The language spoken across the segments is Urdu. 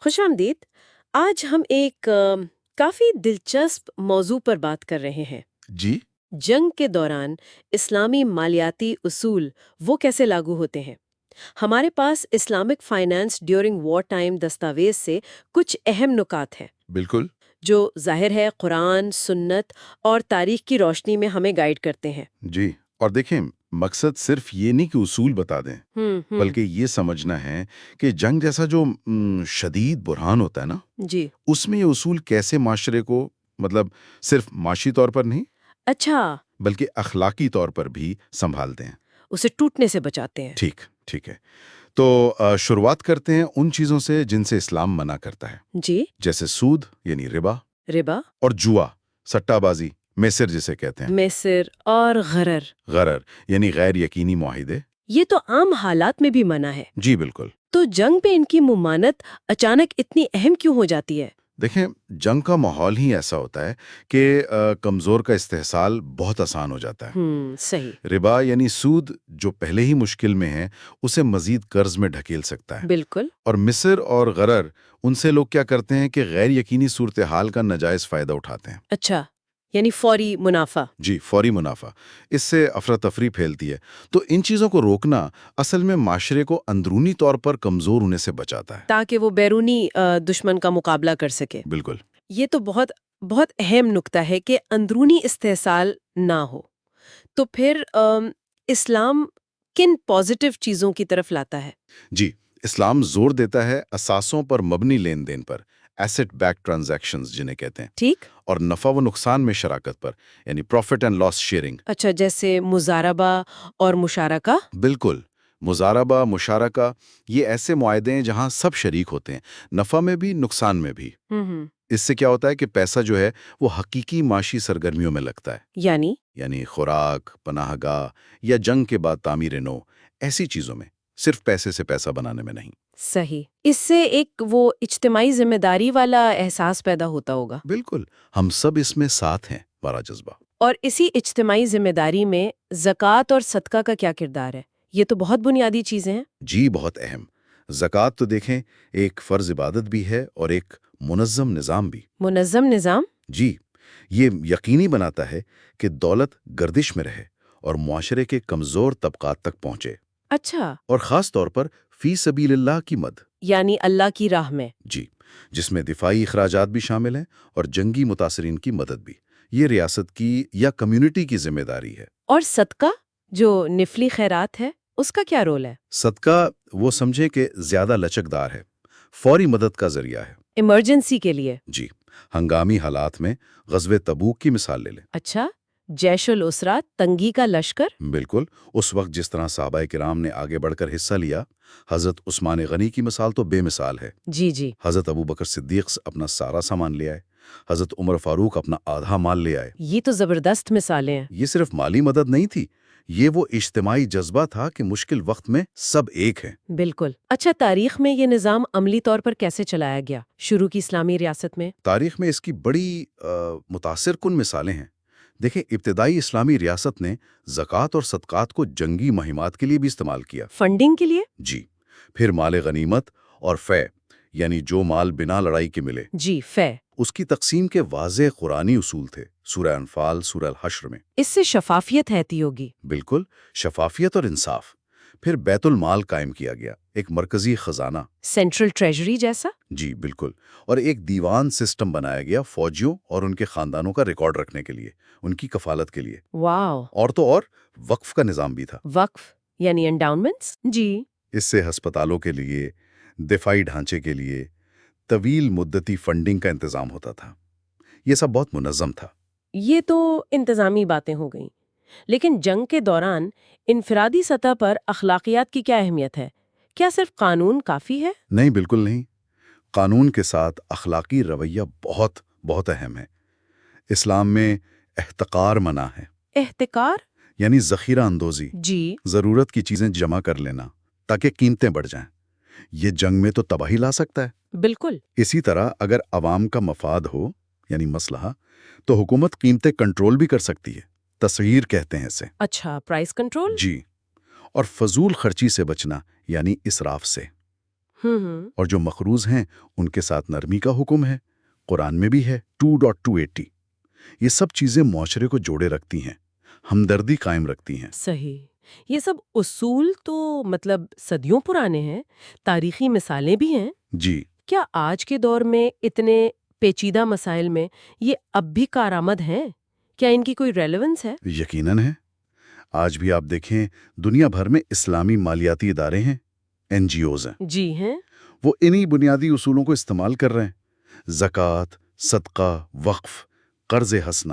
خوش آمدید۔ آج ہم ایک کافی دلچسپ موضوع پر بات کر رہے ہیں۔ جی جنگ کے دوران اسلامی مالیاتی اصول وہ کیسے لاگو ہوتے ہیں؟ ہمارے پاس Islamic finance during war time دستاویز سے کچھ اہم نکات ہیں بالکل جو ظاہر ہے قرآن، سنت اور تاریخ کی روشنی میں ہمیں گائیڈ کرتے ہیں۔ جی، اور دیکھیں مقصد صرف یہ نہیں کہ اصول بتا دیں، ہم بلکہ یہ سمجھنا ہے کہ جنگ جیسا جو شدید بحران ہوتا ہے نا، جی اس میں یہ اصول کیسے معاشرے کو مطلب صرف معاشی طور پر نہیں اچھا، بلکہ اخلاقی طور پر بھی سنبھالتے ہیں۔ اسے ٹوٹنے سے بچاتے ہیں۔ ٹھیک ہے، تو شروعات کرتے ہیں ان چیزوں سے جن سے اسلام منع کرتا ہے، جی، جیسے سود یعنی ربا، ربا، اور جوا سٹہ بازی، میسر جسے کہتے ہیں، میسر اور غرر، غرر یعنی غیر یقینی معاہدے۔ یہ تو عام حالات میں بھی منع ہے۔ جی بالکل۔ تو جنگ پہ ان کی ممانت اچانک اتنی اہم کیوں ہو جاتی ہے؟ دیکھیں جنگ کا ماحول ہی ایسا ہوتا ہے کہ کمزور کا استحصال بہت آسان ہو جاتا ہے۔ صحیح، ربا یعنی سود جو پہلے ہی مشکل میں ہے اسے مزید قرض میں ڈھکیل سکتا ہے، بالکل، اور مصر اور غرر ان سے لوگ کیا کرتے ہیں کہ غیر یقینی صورتحال کا ناجائز فائدہ اٹھاتے ہیں۔ اچھا، یعنی فوری منافع۔ جی، فوری منافع، اس سے افراتفری پھیلتی ہے۔ تو ان چیزوں کو روکنا اصل میں معاشرے کو اندرونی طور پر کمزور ہونے سے بچاتا ہے۔ تاکہ وہ بیرونی دشمن کا مقابلہ کر سکے۔ بالکل یہ تو بہت بہت اہم نکتہ ہے کہ اندرونی استحصال نہ ہو۔ تو پھر اسلام کن پازیٹیو چیزوں کی طرف لاتا ہے؟ جی، اسلام زور دیتا ہے اثاثوں پر مبنی لین دین پر، ایسٹ بیک ٹرانزیکشنز جنہیں کہتے ہیں، ٹھیک، اور نفع و نقصان میں شراکت پر، یعنی پروفٹ اینڈ لاس شیئرنگ۔ اچھا، جیسے مضاربہ اور مشارکہ۔ بالکل، مضاربہ، مشارکہ، یہ ایسے معاہدے ہیں جہاں سب شریک ہوتے ہیں، نفع میں بھی نقصان میں بھی۔ ہم اس سے کیا ہوتا ہے کہ پیسہ جو ہے وہ حقیقی معاشی سرگرمیوں میں لگتا ہے، یعنی خوراک، پناہ گاہ یا جنگ کے بعد تعمیر نو، ایسی چیزوں میں، صرف پیسے سے پیسہ بنانے میں نہیں۔ صحیح، اس سے ایک وہ اجتماعی ذمہ داری والا احساس پیدا ہوتا ہوگا۔ بالکل، ہم سب اس میں ساتھ ہیں، بڑا جذبہ۔ اور اسی اجتماعی ذمہ داری میں زکوٰۃ اور صدقہ کا کیا کردار ہے؟ یہ تو بہت بنیادی چیزیں ہیں۔ جی بہت اہم۔ زکوٰۃ تو دیکھیں ایک فرض عبادت بھی ہے اور ایک منظم نظام بھی۔ منظم نظام؟ جی، یہ یقینی بناتا ہے کہ دولت گردش میں رہے اور معاشرے کے کمزور طبقات تک پہنچے، اچھا، اور خاص طور پر فی سبیل اللہ کی مد، یعنی اللہ کی راہ میں۔ جی، جس میں دفاعی اخراجات بھی شامل ہیں اور جنگی متاثرین کی مدد بھی۔ یہ ریاست کی یا کمیونٹی کی ذمہ داری ہے۔ اور صدقہ جو نفلی خیرات ہے اس کا کیا رول ہے؟ صدقہ وہ سمجھے کہ زیادہ لچکدار ہے، فوری مدد کا ذریعہ ہے۔ ایمرجنسی کے لیے؟ جی، ہنگامی حالات میں غزوہ تبوک کی مثال لے لیں۔ اچھا، جیش الاسرا، تنگی کا لشکر۔ بالکل، اس وقت جس طرح صحابہ کرام نے آگے بڑھ کر حصہ لیا، حضرت عثمان غنی کی مثال تو بے مثال ہے۔ جی، حضرت ابو بکر صدیق اپنا سارا سامان لے آئے، حضرت عمر فاروق اپنا آدھا مال لے آئے۔ یہ تو زبردست مثالیں ہیں۔ یہ صرف مالی مدد نہیں تھی، یہ وہ اجتماعی جذبہ تھا کہ مشکل وقت میں سب ایک ہیں۔ بالکل۔ اچھا، تاریخ میں یہ نظام عملی طور پر کیسے چلایا گیا شروع کی اسلامی ریاست میں؟ تاریخ میں اس کی بڑی متاثر کن مثالیں ہیں۔ دیکھیں ابتدائی اسلامی ریاست نے زکوٰۃ اور صدقات کو جنگی مہمات کے لیے بھی استعمال کیا۔ فنڈنگ کے لیے؟ جی، پھر مال غنیمت اور فے، یعنی جو مال بنا لڑائی کے ملے، جی، فے، اس کی تقسیم کے واضح قرآنی اصول تھے، سورہ انفال، سورہ الحشر میں۔ اس سے شفافیت رہتی ہوگی۔ بالکل، شفافیت اور انصاف۔ پھر بیت المال قائم کیا گیا، ایک مرکزی خزانہ۔ سینٹرل ٹریجری جیسا؟ جی بالکل، اور ایک دیوان سسٹم بنایا گیا فوجیوں اور ان کے خاندانوں کا ریکارڈ رکھنے کے لیے، ان کی کفالت کے لیے۔ واو! اور تو اور وقف کا نظام بھی تھا۔ وقف یعنی انڈاؤنمنٹس؟ جی۔ اس سے ہسپتالوں کے لیے، دفاعی ڈھانچے کے لیے طویل مدتی فنڈنگ کا انتظام ہوتا تھا۔ یہ سب بہت منظم تھا۔ یہ تو انتظامی باتیں ہو گئیں، لیکن جنگ کے دوران انفرادی سطح پر اخلاقیات کی کیا اہمیت ہے؟ کیا صرف قانون کافی ہے؟ نہیں، بالکل نہیں۔ قانون کے ساتھ اخلاقی رویہ بہت بہت اہم ہے۔ اسلام میں احتقار منع ہے۔ احتکار؟ یعنی ذخیرہ اندوزی، جی، ضرورت کی چیزیں جمع کر لینا تاکہ قیمتیں بڑھ جائیں۔ یہ جنگ میں تو تباہی لا سکتا ہے۔ بالکل۔ اسی طرح اگر عوام کا مفاد ہو، یعنی مصلحہ، تو حکومت قیمتیں کنٹرول بھی کر سکتی ہے، تسعیر کہتے ہیں اسے۔ اچھا، پرائس کنٹرول؟ جی، اور فضول خرچی سے بچنا، یعنی اسراف سے۔ اور جو مقروض ہیں ان کے ساتھ نرمی کا حکم ہے، قرآن میں بھی ہے 2.280۔ یہ سب چیزیں معاشرے کو جوڑے رکھتی ہیں، ہمدردی قائم رکھتی ہیں۔ صحیح۔ یہ سب اصول تو مطلب صدیوں پرانے ہیں، تاریخی مثالیں بھی ہیں۔ جی کیا آج کے دور میں اتنے پیچیدہ مسائل میں یہ اب بھی کارآمد ہیں؟ کیا ان کی کوئی ریلیونس ہے؟ یقیناً ہے۔ آج بھی آپ دیکھیں دنیا بھر میں اسلامی مالیاتی ادارے ہیں، NGOs ہیں، جی ہیں۔ وہ انہی بنیادی اصولوں کو استعمال کر رہے ہیں۔ زکوٰۃ، صدقہ، وقف، قرض حسنہ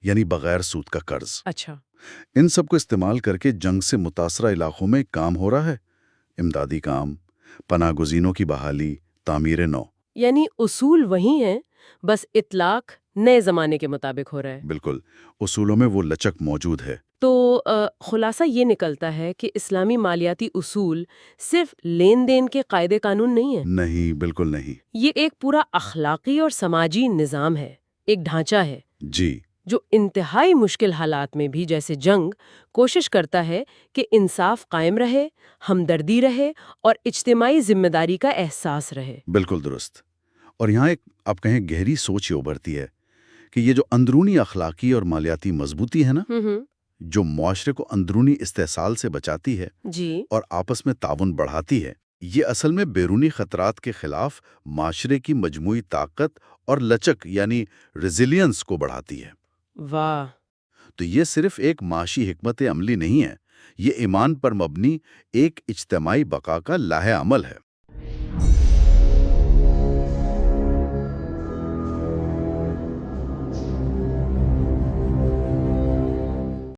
یعنی بغیر سود کا قرض، اچھا۔ ان سب کو استعمال کر کے جنگ سے متاثرہ علاقوں میں کام ہو رہا ہے، امدادی کام، پناہ گزینوں کی بحالی، تعمیر نو۔ یعنی اصول وہی ہیں، بس اطلاق نئے زمانے کے مطابق ہو رہا ہے۔ بالکل، اصولوں میں وہ لچک موجود ہے۔ تو خلاصہ یہ نکلتا ہے کہ اسلامی مالیاتی اصول صرف لین دین کے قاعدے قانون نہیں ہیں۔ نہیں، بالکل نہیں۔ یہ ایک پورا اخلاقی اور سماجی نظام ہے، ایک ڈھانچہ ہے جی جو انتہائی مشکل حالات میں بھی جیسے جنگ کوشش کرتا ہے کہ انصاف قائم رہے، ہمدردی رہے اور اجتماعی ذمہ داری کا احساس رہے۔ بالکل درست۔ اور یہاں ایک آپ کہیں گہری سوچ یہ ابھرتی ہے کہ یہ جو اندرونی اخلاقی اور مالیاتی مضبوطی ہے نا، جو معاشرے کو اندرونی استحصال سے بچاتی ہے جی۔ اور آپس میں تعاون بڑھاتی ہے، یہ اصل میں بیرونی خطرات کے خلاف معاشرے کی مجموعی طاقت اور لچک یعنی ریزیلینس کو بڑھاتی ہے۔ واہ! تو یہ صرف ایک معاشی حکمت عملی نہیں ہے، یہ ایمان پر مبنی ایک اجتماعی بقا کا لاہ عمل ہے۔